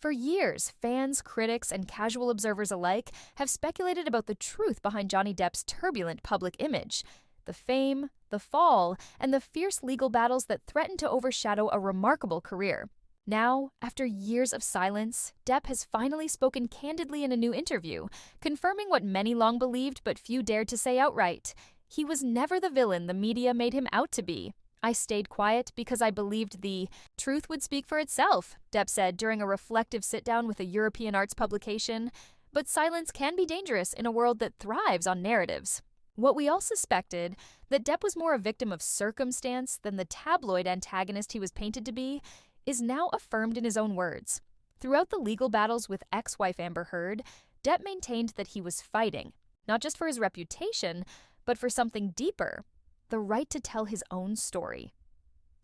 For years, fans, critics, and casual observers alike have speculated about the truth behind Johnny Depp's turbulent public image. The fame, the fall, and the fierce legal battles that threaten to overshadow a remarkable career. Now, after years of silence, Depp has finally spoken candidly in a new interview, confirming what many long believed but few dared to say outright. He was never the villain the media made him out to be. I stayed quiet because I believed the truth would speak for itself, Depp said during a reflective sit-down with a European arts publication. But silence can be dangerous in a world that thrives on narratives. What we all suspected, that Depp was more a victim of circumstance than the tabloid antagonist he was painted to be, is now affirmed in his own words. Throughout the legal battles with ex-wife Amber Heard, Depp maintained that he was fighting, not just for his reputation, but for something deeper: the right to tell his own story.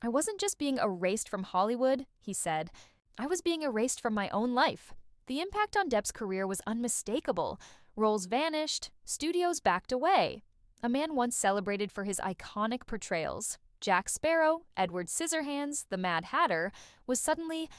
"I wasn't just being erased from Hollywood," he said. "I was being erased from my own life." The impact on Depp's career was unmistakable. Roles vanished, studios backed away. A man once celebrated for his iconic portrayals, Jack Sparrow, Edward Scissorhands, the Mad Hatter, was suddenly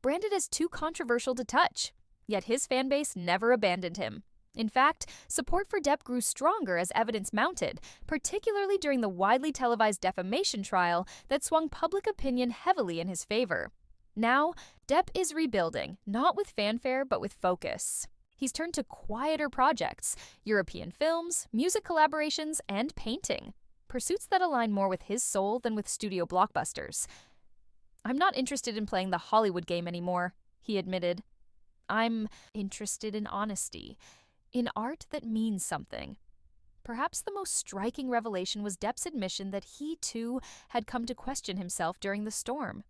branded as too controversial to touch. Yet his fanbase never abandoned him. In fact, support for Depp grew stronger as evidence mounted, particularly during the widely televised defamation trial that swung public opinion heavily in his favor. Now, Depp is rebuilding, not with fanfare but with focus. He's turned to quieter projects, European films, music collaborations, and painting. Pursuits that align more with his soul than with studio blockbusters. "I'm not interested in playing the Hollywood game anymore," he admitted. "I'm interested in honesty, in art that means something." Perhaps the most striking revelation was Depp's admission that he, too, had come to question himself during the storm.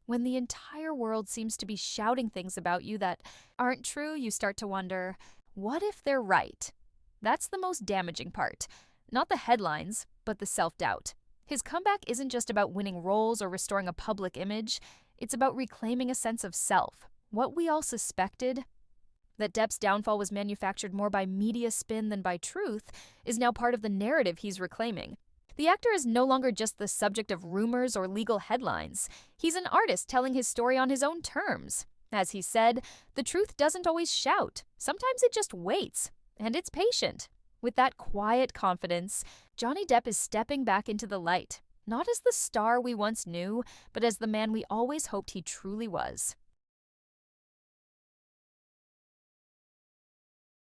When the entire world seems to be shouting things about you that aren't true, you start to wonder, what if they're right? That's the most damaging part. Not the headlines, but the self-doubt. His comeback isn't just about winning roles or restoring a public image. It's about reclaiming a sense of self. What we all suspected, that Depp's downfall was manufactured more by media spin than by truth, is now part of the narrative he's reclaiming. The actor is no longer just the subject of rumors or legal headlines. He's an artist telling his story on his own terms. As he said, the truth doesn't always shout. Sometimes it just waits, and it's patient. With that quiet confidence, Johnny Depp is stepping back into the light, not as the star we once knew, but as the man we always hoped he truly was.